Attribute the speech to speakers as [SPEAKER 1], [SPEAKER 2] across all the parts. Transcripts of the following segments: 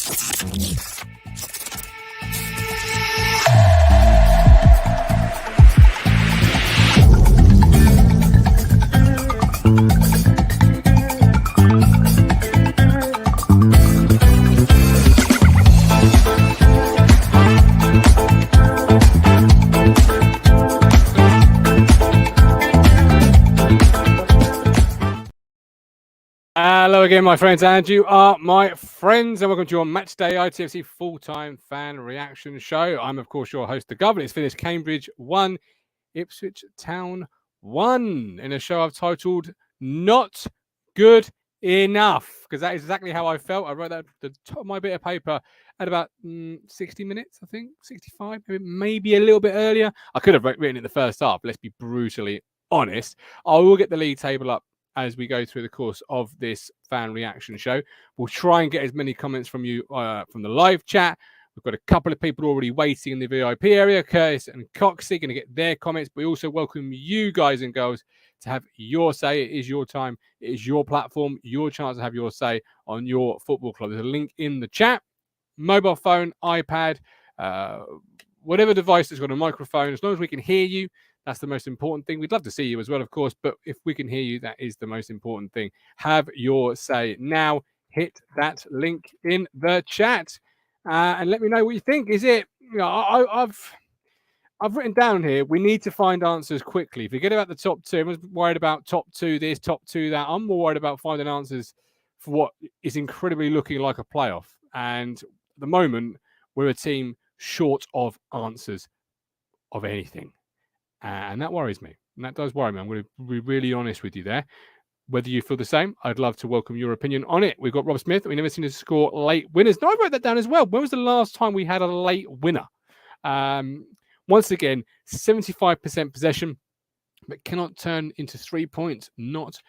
[SPEAKER 1] Hello again, my friends, and you are my friends, and welcome to your Matchday ITFC full-time fan reaction show. I'm, of course, your host, The Governor. It's finished Cambridge 1, Ipswich Town 1, in a show I've titled Not Good Enough, because that is exactly how I felt. I wrote that at the top of my bit of paper at about 60 minutes, I think, 65, maybe a little bit earlier. I could have written it in the first half, let's be brutally honest. I will get the league table up as we go through the course of this fan reaction show. We'll try and get as many comments from you from the live chat. We've got a couple of people already waiting in the VIP area. Curtis and Coxie going to get their comments. But we also welcome you guys and girls to have your say. It is your time. It is your platform. Your chance to have your say on your football club. There's a link in the chat. Mobile phone, iPad, whatever device that's got a microphone. As long as we can hear you, that's the most important thing. We'd love to see you as well, of course, but if we can hear you, that is the most important thing. Have your say now. Hit that link in the chat and let me know what you think. Is it, I've written down here, we need to find answers quickly. Forget about the top two. Everyone's worried about top two this, top two that. I'm more worried about finding answers for what is incredibly looking like a playoff. And at the moment, we're a team short of answers of anything. And that worries me. And that does worry me. I'm going to be really honest with you there. Whether you feel the same, I'd love to welcome your opinion on it. We've got Rob Smith. We've never seen us score late winners. No, I wrote that down as well. When was the last time we had a late winner? Once again, 75% possession, but cannot turn into 3 points. Not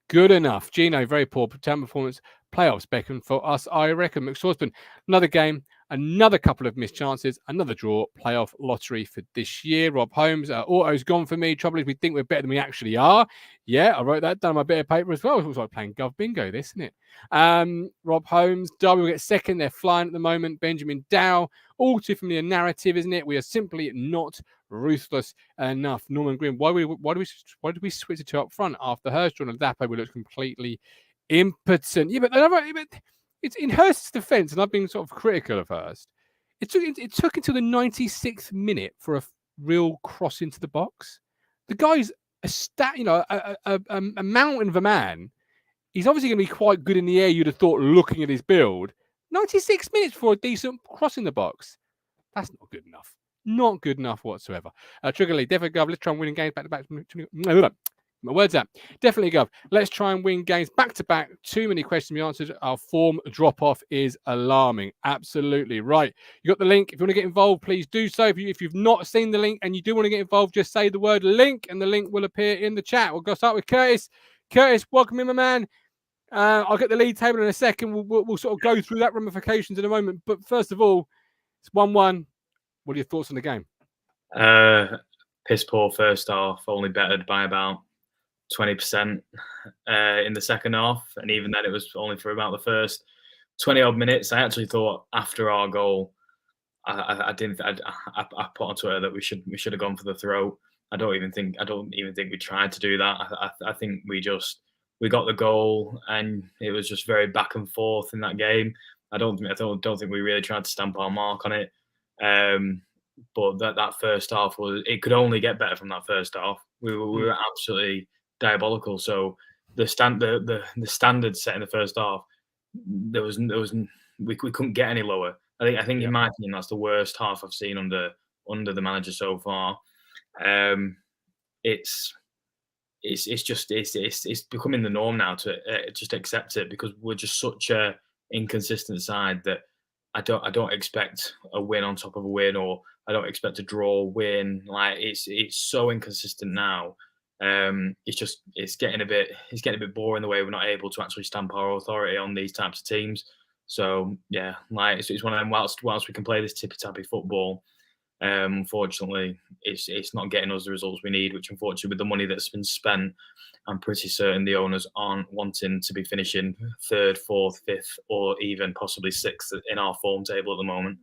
[SPEAKER 1] good enough. Gino, very poor town performance. Playoffs beckon for us, I reckon. McSaucepan, another game, another couple of missed chances, another draw, playoff lottery for this year. Rob Holmes, auto's gone for me. Trouble is, we think we're better than we actually are. Yeah, I wrote that down on my bit of paper as well. It was like playing Gov Bingo, this, isn't it? Rob Holmes, Derby will get second. They're flying at the moment. Benjamin Dow, all too familiar narrative, isn't it? We are simply not ruthless enough. Norman Green, why did we switch it to up front after Hurst and Dapo? We looked completely impotent. Yeah, but it's in Hurst's defence, and I've been sort of critical of Hurst. It took until the 96th minute for a real cross into the box. The guy's a mountain of a man. He's obviously going to be quite good in the air, you'd have thought, looking at his build. 96 minutes for a decent cross in the box. That's not good enough. Not good enough whatsoever. Trigger Lee, definitely Gov. Let's try and win games back to back. My words out. Definitely, Gov. Let's try and win games back to back. Too many questions to be answered. Our form drop off is alarming. Absolutely right. You got the link. If you want to get involved, please do so. If you've not seen the link and you do want to get involved, just say the word link and the link will appear in the chat. We'll go start with Curtis. Curtis, welcome in, my man. I'll get the lead table in a second. We'll sort of go through that ramifications in a moment. But first of all, it's 1-1. What are your thoughts on the game?
[SPEAKER 2] Piss poor first half, only bettered by about 20% in the second half, and even then it was only for about the first 20 odd minutes. I actually thought after our goal, I put on Twitter that we should have gone for the throw. I don't even think we tried to do that. I think we got the goal, and it was just very back and forth in that game. I don't think we really tried to stamp our mark on it. But that first half it could only get better from that first half. We were absolutely diabolical. So the standard set in the first half, we couldn't get any lower. I think in my opinion that's the worst half I've seen under the manager so far. It's becoming the norm now to just accept it, because we're just such a inconsistent side that I don't expect a win on top of a win, or I don't expect a draw win. Like it's so inconsistent now. It's getting a bit boring the way we're not able to actually stamp our authority on these types of teams. So yeah, like it's one of them. Whilst we can play this tippy tappy football, Unfortunately, it's not getting us the results we need, which unfortunately with the money that's been spent, I'm pretty certain the owners aren't wanting to be finishing 3rd, 4th, 5th, or even possibly 6th in our form table at the moment.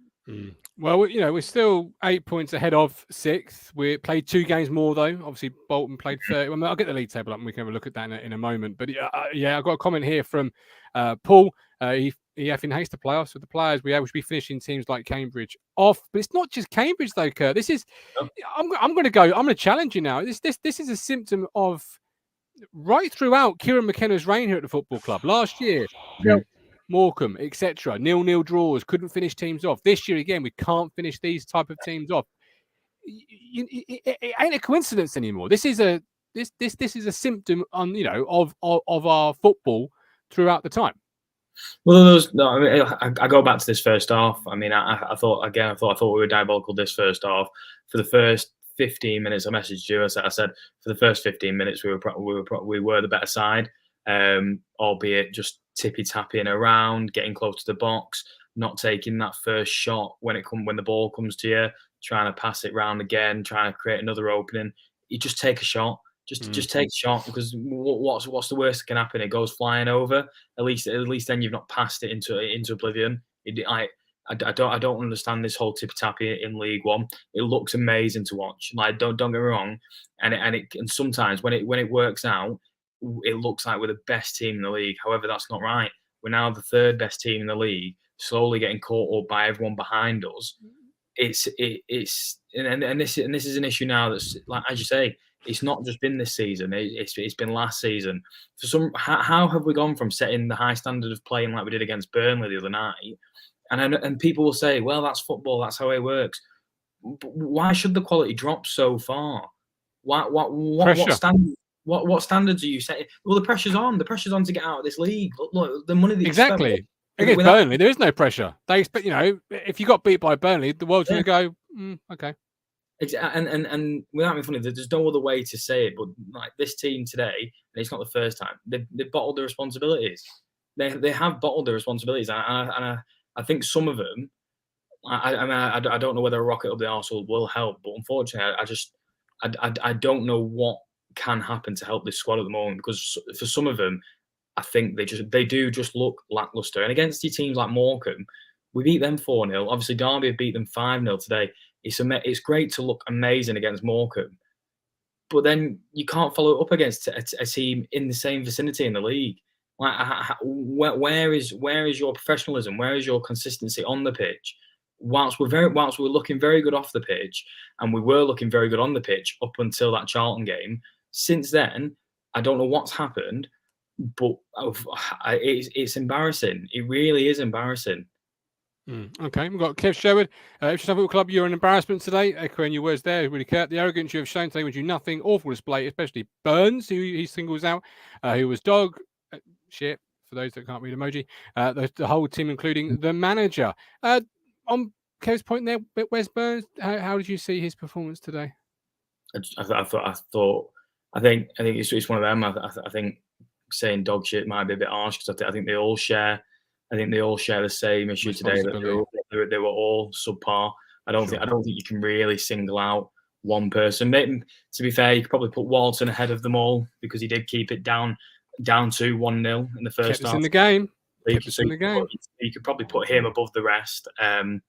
[SPEAKER 1] Well, we're still 8 points ahead of 6th. We played 2 games more, though. Obviously, Bolton played 30. Well, I'll get the league table up and we can have a look at that in a moment. But yeah, I've got a comment here from Paul. He effing hates the playoffs with the players. We should be finishing teams like Cambridge off. But it's not just Cambridge, though, Kurt. This is, I'm going to challenge you now. This is a symptom of right throughout Kieran McKenna's reign here at the football club. Last year, Morecambe, etc. 0-0 draws, couldn't finish teams off. This year again, we can't finish these type of teams off. It ain't a coincidence anymore. This is a symptom on of our football throughout the time.
[SPEAKER 2] Well, I go back to this first half. I mean, I thought we were diabolical this first half. For the first 15 minutes, I messaged you. I said for the first 15 minutes we were the better side, albeit just tippy-tapping around, getting close to the box, not taking that first shot when the ball comes to you, trying to pass it round again, trying to create another opening. You just take a shot. Just take a shot, because what's the worst that can happen? It goes flying over. At least then you've not passed it into oblivion. I don't understand this whole tippy tappy in League One. It looks amazing to watch. Like, don't get me wrong, and sometimes when it works out, it looks like we're the best team in the league. However, that's not right. We're now the 3rd best team in the league, slowly getting caught up by everyone behind us. This is an issue now that's, like, as you say, it's not just been this season. It's been last season. How have we gone from setting the high standard of playing like we did against Burnley the other night, and people will say, well, that's football, that's how it works. But why should the quality drop so far? What standards are you setting? Well, the pressure's on. The pressure's on to get out of this league. Look, the money that
[SPEAKER 1] exactly. Against Burnley, there is no pressure. They expect, if you got beat by Burnley, the world's going to go, okay.
[SPEAKER 2] And without being funny, there's no other way to say it, but like this team today, and it's not the first time, they've bottled their responsibilities. They have bottled their responsibilities, and I think some of them, I don't know whether a rocket up the arsehole will help, but unfortunately, I don't know what can happen to help this squad at the moment, because for some of them, I think they do just look lackluster. And against your teams like Morecambe, we beat them 4-0. Obviously, Derby have beat them 5-0 today. It's great to look amazing against Morecambe, but then you can't follow it up against a team in the same vicinity in the league. Like, where is your professionalism? Where is your consistency on the pitch? Whilst we're looking very good off the pitch, and we were looking very good on the pitch up until that Charlton game. Since then, I don't know what's happened, but it's embarrassing. It really is embarrassing.
[SPEAKER 1] Okay, we've got Kev Sherwood. Ipswich Town Football Club, you're an embarrassment today. Echoing your words there, really, Kurt. The arrogance you have shown today was you nothing. Awful display, especially Burns, who he singles out, who was dog shit, for those that can't read emoji. The whole team, including the manager. On Kev's point there, where's Burns? How did you see his performance today?
[SPEAKER 2] I think it's one of them. I think saying dog shit might be a bit harsh, because I think they all share. I think they all share the same issue today. That they were all subpar. I don't think you can really single out one person. Maybe, to be fair, you could probably put Walton ahead of them all, because he did keep it down to 1-0 in the first half.
[SPEAKER 1] In the game.
[SPEAKER 2] You could probably put him above the rest. To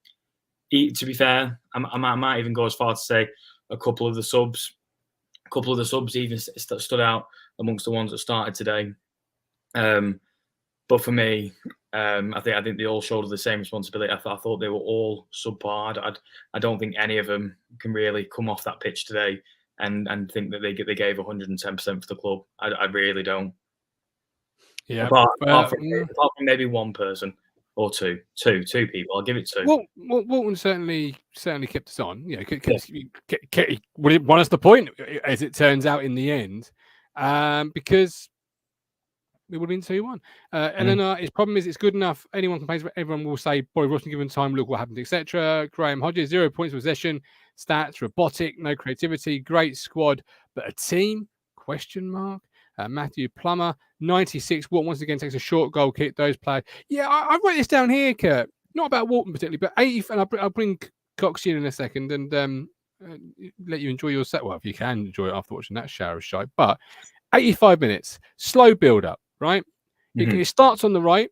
[SPEAKER 2] be fair, I might even go as far to say a couple of the subs even stood out amongst the ones that started today. But for me, I think they all shoulder the same responsibility. I thought they were all subpar. I don't think any of them can really come off that pitch today and think that they gave 110% for the club. I really don't.
[SPEAKER 1] Yeah.
[SPEAKER 2] Apart from maybe one person or two people. I'll give it 2.
[SPEAKER 1] Well, Walton certainly kept us on. Won us the point, as it turns out in the end, because it would have been 2-1. And then his problem is it's good enough. Anyone complains, everyone will say, Boy Ross given time, look what happened, etc. Graham Hodges, 0 points possession, stats, robotic, no creativity, great squad, but a team, ? Matthew Plummer, 96. Walton once again takes a short goal kick. Those players. Yeah, I wrote this down here, Kurt. Not about Walton particularly, but 80. And I'll bring Cox you in a second and let you enjoy your set. Well, if you can enjoy it after watching that shower of shite. But 85 minutes, slow build up, right? It starts on the right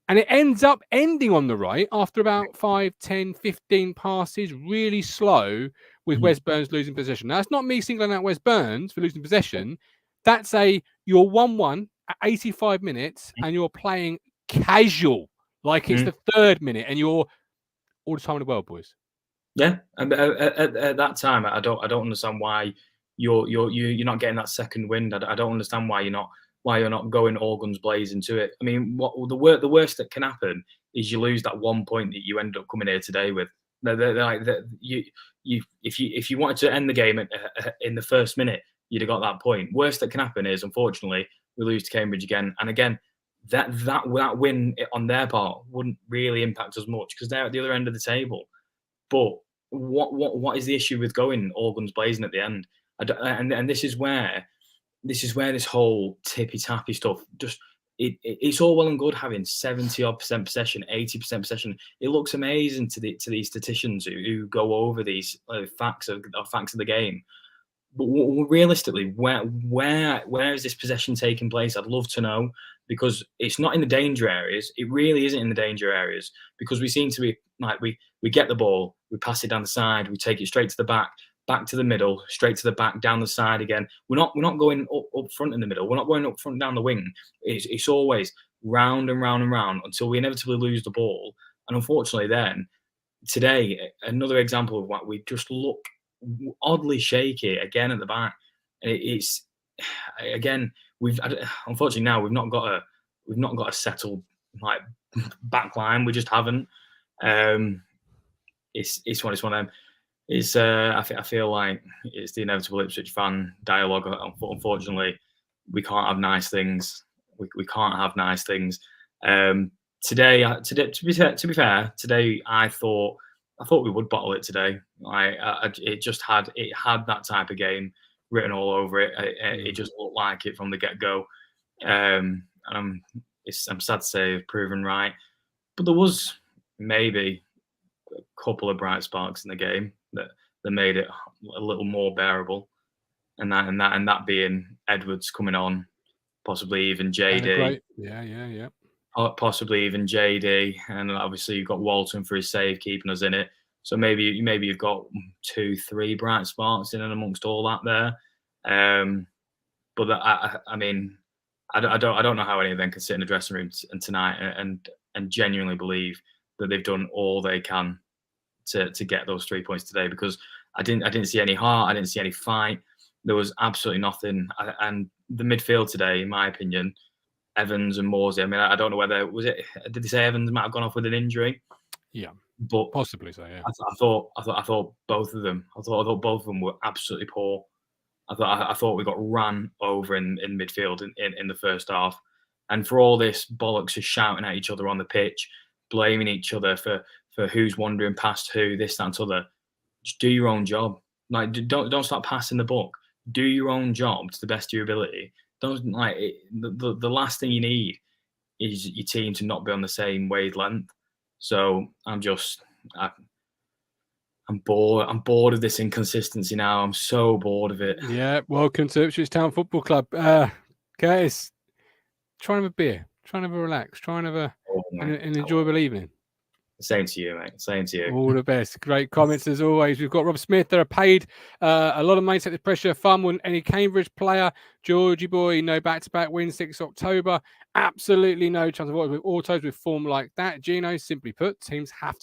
[SPEAKER 1] and it ends up ending on the right after about 5, 10, 15 passes, really slow with Wes Burns losing possession. Now, that's not me singling out Wes Burns for losing possession. That's you're 1-1 at 85 minutes and you're playing casual, like it's the 3rd minute and you're all the time in the world, boys.
[SPEAKER 2] Yeah, and at that time, I don't understand why you're not getting that second wind. I don't understand why you're not going all guns blazing to it. I mean, the worst that can happen is you lose that 1 point that you end up coming here today with. If you wanted to end the game in the first minute, you'd have got that point. Worst that can happen is, unfortunately, we lose to Cambridge again, and again. That win on their part wouldn't really impact us much because they're at the other end of the table. But what is the issue with going all guns blazing at the end? And this is where this whole tippy tappy stuff just it's all well and good having 70% possession, 80% possession. It looks amazing to these statisticians who go over these facts of the game. But realistically, where is this possession taking place? I'd love to know, because it's not in the danger areas. It really isn't in the danger areas, because we seem to be like we get the ball, we pass it down the side, we take it straight to the back to the middle, straight to the back, down the side again. We're not going up front in the middle. We're not going up front down the wing. It's always round and round and round until we inevitably lose the ball. And unfortunately, then today, another example of what we just look oddly shaky again at the back. It's again unfortunately now we've not got a settled like back line. We just haven't. It's one of them. I feel like it's the inevitable Ipswich fan dialogue. Unfortunately, we can't have nice things. We can't have nice things. Today, to be fair, today I thought we would bottle it today. It had that type of game written all over it. It just looked like it from the get go. And I'm sad to say proven right, but there was maybe a couple of bright sparks in the game that made it a little more bearable, and that being Edwards coming on, possibly even JD.
[SPEAKER 1] Yeah.
[SPEAKER 2] Possibly even JD, and obviously you've got Walton for his save, keeping us in it. So maybe you've got 2-3 bright sparks in and amongst all that there. But I mean, I don't know how any of them can sit in the dressing room tonight and genuinely believe that they've done all they can to get those 3 points today, because I didn't see any heart, I didn't see any fight. There was absolutely nothing. And the midfield today, in my opinion, Evans and Morsey. I mean, I don't know whether did they say Evans might have gone off with an injury?
[SPEAKER 1] Yeah,
[SPEAKER 2] but
[SPEAKER 1] possibly so. Yeah,
[SPEAKER 2] I thought both of them. I thought both of them were absolutely poor. I thought we got ran over in midfield in the first half, and for all this bollocks of shouting at each other on the pitch, blaming each other for who's wandering past who, this, that, and t'other. Just do your own job. Like, don't start passing the buck. Do your own job to the best of your ability. Don't the last thing you need is your team to not be on the same wavelength. So I'm bored. I'm bored of this inconsistency now. I'm so bored of it.
[SPEAKER 1] Yeah. Welcome to Ipswich Town Football Club. Curtis, try and have a beer. Try and have a relax. Try and have an enjoyable evening.
[SPEAKER 2] Same to you, mate. Same to you.
[SPEAKER 1] All the best. Great comments as always. We've got Rob Smith. They're paid. A lot of mates at the pressure. Fun when any Cambridge player. Georgie boy, no back-to-back win 6 October. Absolutely no chance of avoiding with autos with form like that. Gino, simply put, teams have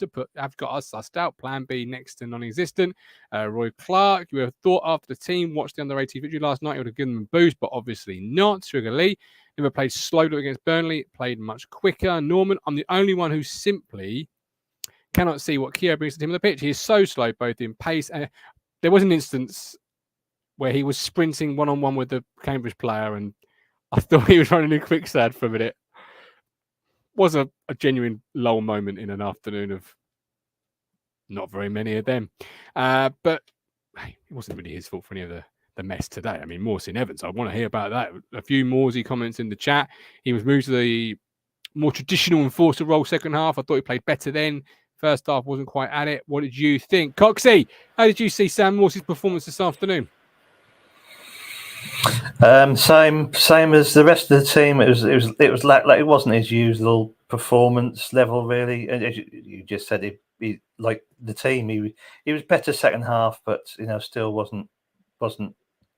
[SPEAKER 1] got us sussed out. Plan B next to non-existent. Roy Clark, you would have thought after the team watched the under-18 victory last night, it would have given them a boost, but obviously not. Sugar Lee never played slowly against Burnley. Played much quicker. Norman, I'm the only one who simply cannot see what Keogh brings to the team on the pitch. He is so slow, both in pace. There was an instance where he was sprinting one-on-one with the Cambridge player, and I thought he was running a quicksand for a minute. Was a genuine lull moment in an afternoon of not very many of them. But hey, it wasn't really his fault for any of the mess today. I mean, Morsey and Evans, I want to hear about that. A few Morsey comments in the chat. He was moved to the more traditional enforcer role second half. I thought he played better then. First half wasn't quite at it. What did you think? Coxie, how did you see Sam Morse's performance this afternoon?
[SPEAKER 3] Same as the rest of the team. It was like it wasn't his usual performance level, really. And as you just said, he like the team. He was better second half, but still wasn't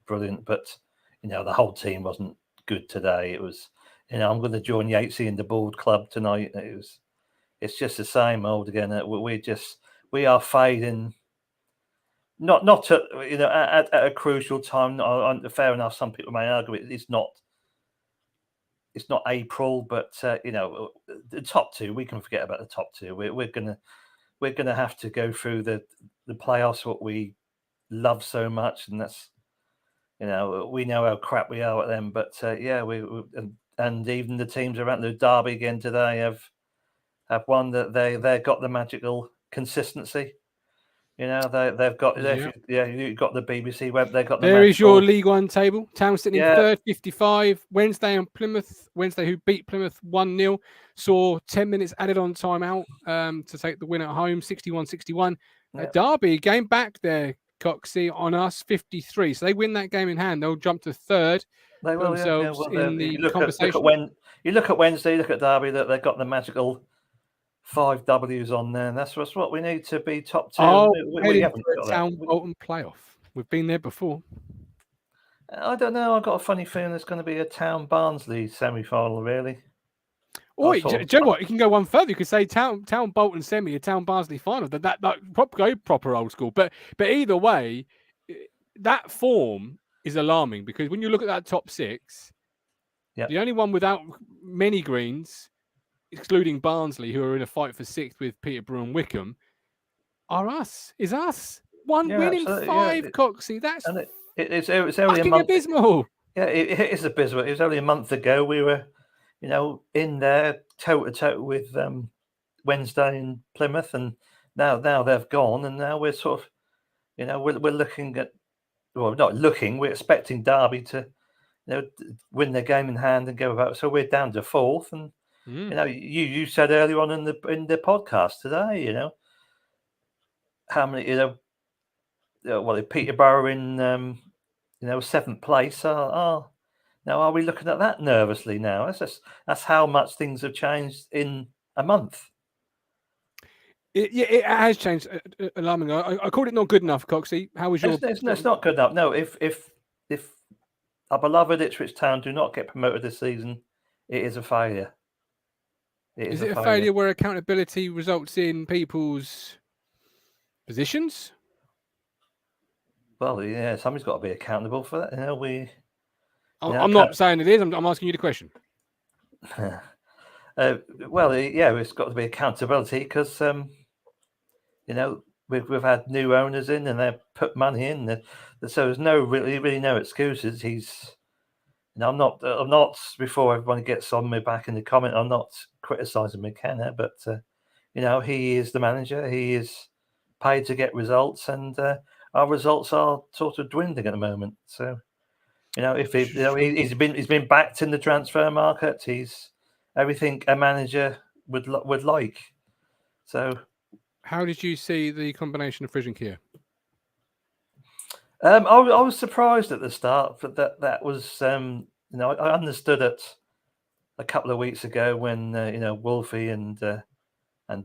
[SPEAKER 3] brilliant. But the whole team wasn't good today. It was I'm going to join Yatesy in the board club tonight. It's just the same old again. We are fading. Not at a crucial time. Fair enough. Some people may argue it's not April, but the top two, we can forget about the top two. We're gonna have to go through the playoffs, what we love so much, and that's we know how crap we are at them. But and even the teams around the Derby again today have won that they got the magical consistency. They've got you've got the BBC web. They've got the
[SPEAKER 1] there is your League One table. Town sitting in third, 55. Wednesday and Plymouth. Wednesday, who beat Plymouth 1-0, saw 10 minutes added on timeout to take the win at home, 61-61. Derby game back there, Coxie, on us, 53. So they win that game in hand. They'll jump to third.
[SPEAKER 3] They will
[SPEAKER 1] themselves in the conversation.
[SPEAKER 3] You look at Wednesday, look at Derby. That they've got the magical 5 W's on there, and that's what we need to be top two.
[SPEAKER 1] Oh,
[SPEAKER 3] we haven't got
[SPEAKER 1] Town Bolton playoff. We've been there before.
[SPEAKER 3] I don't know. I've got a funny feeling there's going to be a Town Barnsley semi-final, really.
[SPEAKER 1] Oh, do you know what? You can go one further. You could say Town Bolton semi, a Town Barnsley final. That go proper old school. But either way, that form is alarming because when you look at that top 6, the only one without many greens, excluding Barnsley, who are in a fight for 6th with Peterborough and Wickham, is us. One win in 5, Coxie. That's
[SPEAKER 3] it's only a month.
[SPEAKER 1] Abysmal.
[SPEAKER 3] Yeah, it is abysmal. It was only a month ago we were, in there toe to toe with Wednesday in Plymouth, and now they've gone, and now we're sort of, we're looking at, well, not looking, we're expecting Derby to, win their game in hand and go about. So we're down to 4th, and you said earlier on in the podcast today, how many, Peterborough in 7th place are now. Are we looking at that nervously now? That's how much things have changed in a month.
[SPEAKER 1] It has changed alarmingly. I called it not good enough, Coxie. How was your?
[SPEAKER 3] It's not good enough. No, if our beloved Ipswich Town do not get promoted this season, it is a failure.
[SPEAKER 1] Is it a failure where accountability results in people's positions?
[SPEAKER 3] Well, somebody's got to be accountable for that.
[SPEAKER 1] I'm not saying it is. I'm asking you the question.
[SPEAKER 3] It's got to be accountability because we've had new owners in and they've put money in, so there's really no excuses. I'm not before everybody gets on me back in the comment. I'm not criticising McKenna, but he is the manager. He is paid to get results, and our results are sort of dwindling at the moment. So, if he's been backed in the transfer market, he's everything a manager would like. So,
[SPEAKER 1] how did you see the combination of Fridge and Keir?
[SPEAKER 3] I was surprised at the start, but that was I understood it a couple of weeks ago when Wolfie and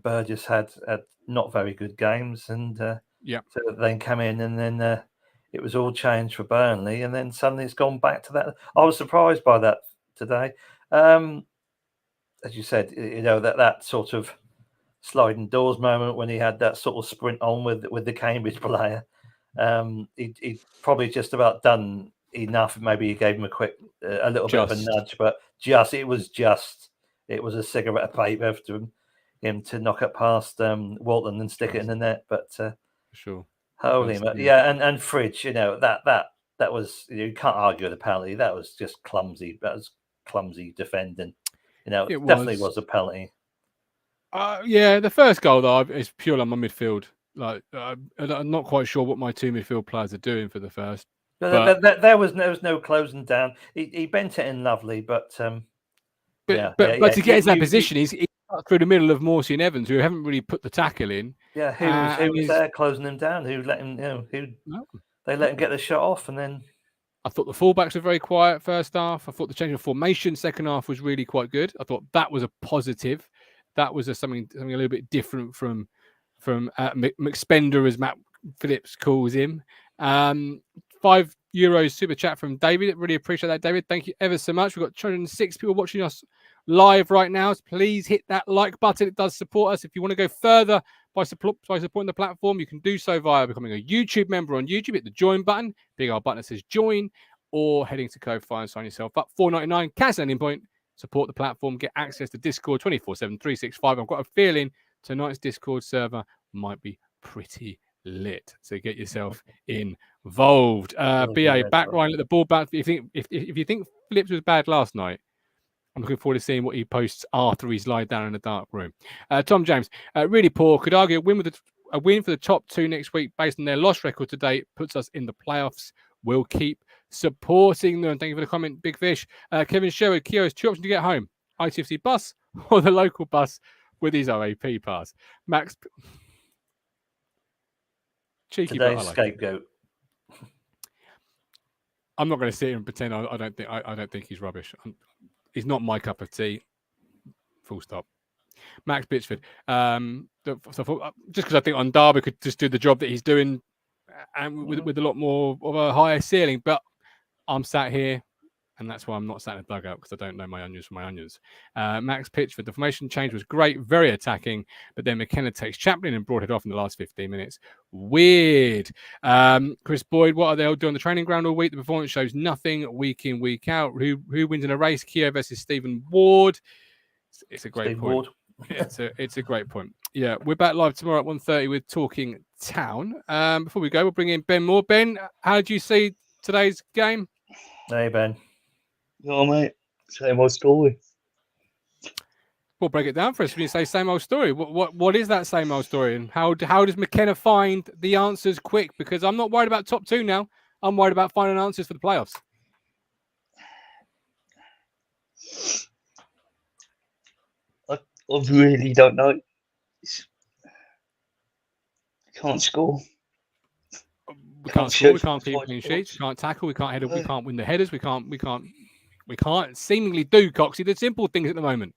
[SPEAKER 3] Burgess had not very good games, and so then come in, and then it was all changed for Burnley, and then suddenly it's gone back to that. I was surprised by that today. As you said, that sort of sliding doors moment when he had that sort of sprint on with the Cambridge player. He probably just about done enough. Maybe he gave him a little bit of a nudge, but it was a cigarette of paper for him to knock it past Walton and stick it in the net. But
[SPEAKER 1] sure,
[SPEAKER 3] holy, and Fridge, that was, you can't argue with a penalty. That was just clumsy. That was clumsy defending. It definitely was a penalty.
[SPEAKER 1] The first goal though is purely on my midfield. Like I'm not quite sure what my 2 midfield players are doing for the first.
[SPEAKER 3] But there was no closing down. He bent it in lovely, but to
[SPEAKER 1] get into that position, he's through the middle of Morsey and Evans, who haven't really put the tackle in.
[SPEAKER 3] Yeah, who was there closing him down? Who let him? They let him get the shot off, and then
[SPEAKER 1] I thought the fullbacks were very quiet first half. I thought the change of formation second half was really quite good. I thought that was a positive. That was something a little bit different from McSpender, as Matt Phillips calls him. €5 super chat from David. Really appreciate that, David. Thank you ever so much. We've got 206 people watching us live right now. So please hit that like button. It does support us. If you want to go further by supporting the platform, you can do so via becoming a YouTube member on YouTube. Hit the join button, big old button that says join, or heading to kofi and sign yourself up. $4.99 cash landing point. Support the platform. Get access to Discord 24/7, 365. I've got a feeling tonight's Discord server might be pretty lit, so get yourself involved. BA back Ryan, let the ball back. If you think Phillips was bad last night, I'm looking forward to seeing what he posts after he's lied down in a dark room. Tom James, really poor. Could argue a win for the top two next week based on their loss record to date puts us in the playoffs. We'll keep supporting them. Thank you for the comment, Big Fish. Kevin Sherwood, Keogh has two options to get home: ITFC bus or the local bus with his OAP pass. Max, cheeky,
[SPEAKER 3] today's
[SPEAKER 1] but I like
[SPEAKER 3] scapegoat.
[SPEAKER 1] I'm not going to sit here and pretend I don't think he's rubbish. He's not my cup of tea. Full stop. Max Bitchford. Just because I think on Derby could just do the job that he's doing, and with a lot more of a higher ceiling. But I'm sat here, and that's why I'm not sat in a dugout, because I don't know my onions from my onions. Max Pitchford. The formation change was great, very attacking, but then McKenna takes Chaplin and brought it off in the last 15 minutes. Weird. Chris Boyd, what are they all doing on the training ground all week? The performance shows nothing week in, week out. Who wins in a race? Keogh versus Stephen Ward. It's a great point. It's a great point. Yeah, we're back live tomorrow at 1:30 with Talking Town. Before we go, we'll bring in Ben Moore. Ben, how did you see today's game?
[SPEAKER 3] Hey, Ben.
[SPEAKER 4] No, mate. Same old story.
[SPEAKER 1] Well, break it down for us when you say same old story. What is that same old story, and how does McKenna find the answers quick? Because I'm not worried about top two now. I'm worried about finding answers for the playoffs.
[SPEAKER 4] I really don't know. Can't score.
[SPEAKER 1] We can't score. We can't keep clean sheets. We can't tackle. We can't head. We can't win the headers. We can't seemingly do, Coxie, the simple things at the moment.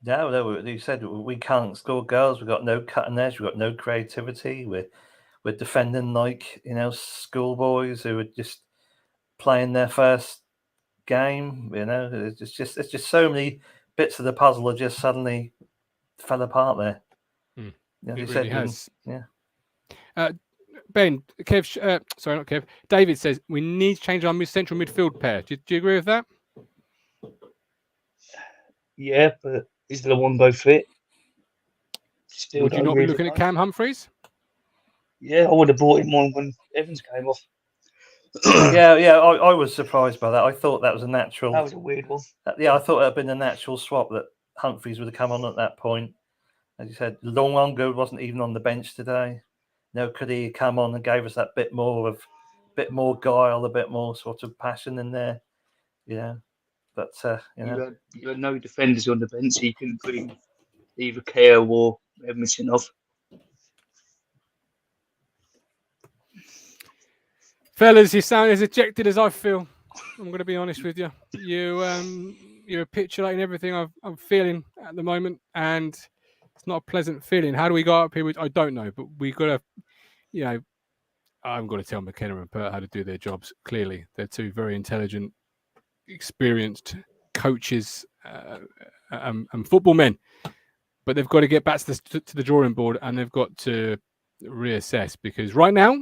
[SPEAKER 3] No, you said we can't score goals. We've got no cutting edge. We've got no creativity. We're defending like schoolboys who are just playing their first game. It's just so many bits of the puzzle that just suddenly fell apart there.
[SPEAKER 1] It really has. Ben, Kev, sorry, not Kev. David says we need to change our central midfield pair. Do you agree with that?
[SPEAKER 4] Yeah, but is the one go fit? Still,
[SPEAKER 1] would you not be looking at Cam Humphreys?
[SPEAKER 4] Yeah, I would have brought him on when Evans came off.
[SPEAKER 3] Yeah, I was surprised by that. I thought that was a natural.
[SPEAKER 4] That was a weird one.
[SPEAKER 3] Yeah, I thought it had been a natural swap that Humphreys would have come on at that point. As you said, Longo wasn't even on the bench today. Could he come on and gave us that bit more guile, a bit more sort of passion in there? But
[SPEAKER 4] you had no defenders on the bench, so you couldn't bring either Keogh or Edmondson off.
[SPEAKER 1] Fellas, you sound as ejected as I feel. I'm going to be honest with you. You're capitulating everything I'm feeling at the moment, and it's not a pleasant feeling. How do we go up here? I don't know, but we got to, I'm going to tell McKenna and Pert how to do their jobs. Clearly, they're two very intelligent, experienced coaches and football men, but they've got to get back to the drawing board, and they've got to reassess, because right now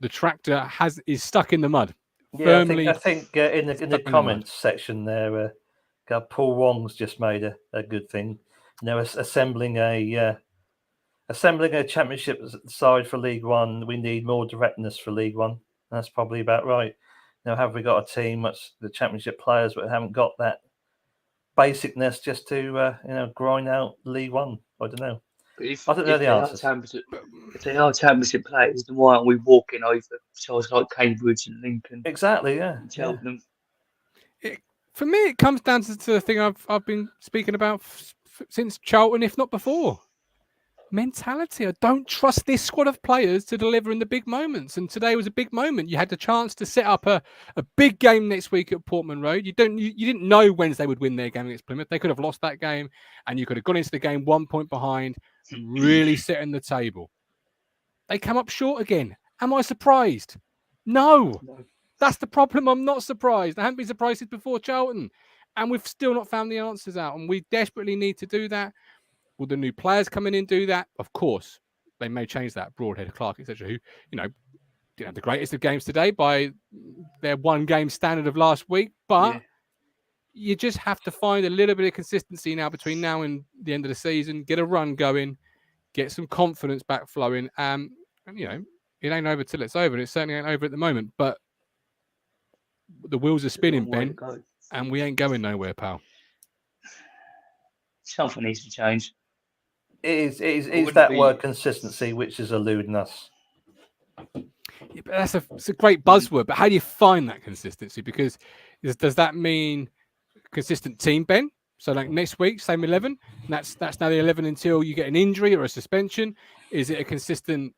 [SPEAKER 1] the tractor is stuck in the mud.
[SPEAKER 3] Yeah, I think in the comments section there, Paul Wong's just made a good thing. Assembling a championship side for League One, we need more directness for League One. That's probably about right. Have we got a team that's the championship players but haven't got that basicness just to grind out League One? I don't know. I don't know the answers.
[SPEAKER 4] If they are championship players, then why aren't we walking over sides like Cambridge and Lincoln?
[SPEAKER 3] Exactly, yeah.
[SPEAKER 4] Cheltenham.
[SPEAKER 1] For me, it comes down to the thing I've been speaking about since Charlton, if not before. Mentality. I don't trust this squad of players to deliver in the big moments. And today was a big moment. You had the chance to set up a big game next week at Portman Road. You didn't know Wednesday would win their game against Plymouth. They could have lost that game, and you could have gone into the game 1 point behind and really setting the table. They come up short again. Am I surprised? No. That's the problem. I'm not surprised. I haven't been surprised since before Charlton. And we've still not found the answers out. And we desperately need to do that. Will the new players coming in do that? Of course. They may change that. Broadhead, Clark, etc. Who, didn't have the greatest of games today by their one game standard of last week. But you just have to find a little bit of consistency now between now and the end of the season. Get a run going. Get some confidence back flowing. And, it ain't over till it's over. And it certainly ain't over at the moment. But the wheels are spinning, Ben. And we ain't going nowhere, pal.
[SPEAKER 4] Something needs to change.
[SPEAKER 3] It is that word consistency which is eluding us.
[SPEAKER 1] Yeah, but it's a great buzzword. But how do you find that consistency? Because does that mean consistent team, Ben? So like next week, same 11. That's now the 11 until you get an injury or a suspension. Is it a consistent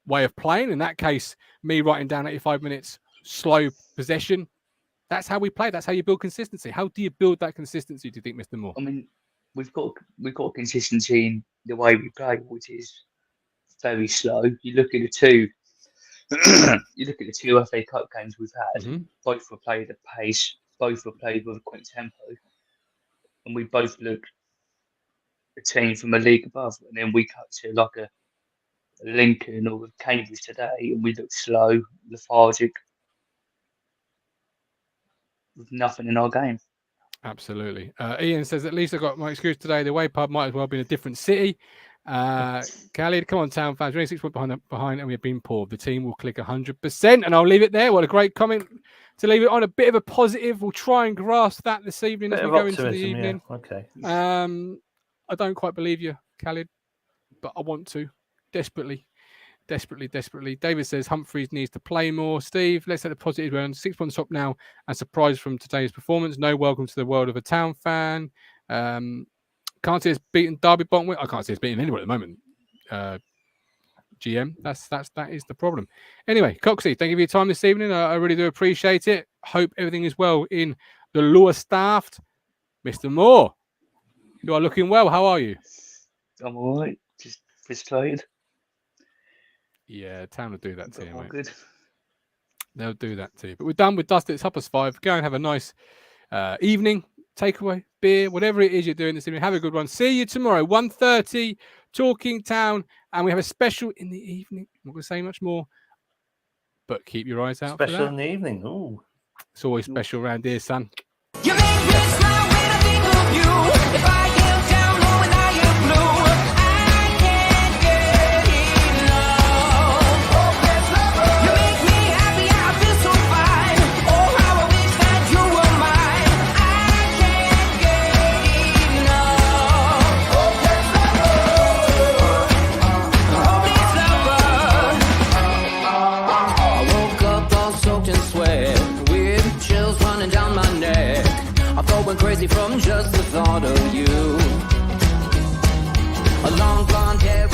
[SPEAKER 1] way of playing? In that case, me writing down 85 minutes, slow possession. That's how we play. That's how you build consistency. How do you build that consistency, do you think, Mr. Moore?
[SPEAKER 4] I mean, we've got consistency in the way we play, which is very slow. You look at the two FA Cup games we've had. Both were played at pace. Both were played with a quick tempo, and we both look a team from a league above. And then we cut to like a Lincoln or a Cambridge today, and we look slow, lethargic, with nothing in our game.
[SPEAKER 1] Absolutely. Ian says, at least I got my excuse today. The away pub might as well be in a different city. Khalid, come on, Town fans. We're only 6 points behind and we've been poor. The team will click 100%. And I'll leave it there. What a great comment to leave it on. A bit of a positive. We'll try and grasp that this evening as we go into the evening.
[SPEAKER 3] Yeah. Okay.
[SPEAKER 1] I don't quite believe you, Khalid, but I want to. Desperately. David says Humphreys needs to play more. Steve, let's take the positive. We're on 6 points top now and surprise from today's performance. No welcome to the world of a Town fan. Can't see us beating Derby Bottom. I can't see us beating anyone at the moment. GM, that is the problem. Anyway, Coxie, thank you for your time this evening. I really do appreciate it. Hope everything is well in the lower staffed. Mr. Moore, you are looking well. How are you?
[SPEAKER 4] I'm all right. Just frustrated.
[SPEAKER 1] Yeah, Town will do that to you, mate.
[SPEAKER 4] Good.
[SPEAKER 1] They'll do that to you. But we're done with Dust. It's 5:30. Go and have a nice evening, takeaway, beer, whatever it is you're doing this evening. Have a good one. See you tomorrow, 1:30, Talking Town. And we have a special in the evening. I'm not going to say much more, but keep your eyes out
[SPEAKER 3] Special
[SPEAKER 1] for that.
[SPEAKER 3] in the evening. Ooh.
[SPEAKER 1] It's always special around here, son.
[SPEAKER 5] You make me smile when I think of you. If I am down or when I am blue, I can't get enough. You make me happy, I feel so fine. Oh, how I wish that you were mine. I can't get enough. Hopeless lover. I woke up all soaked in sweat, with chills running down my neck. I thought went crazy from just the thought of you. A long blonde hair.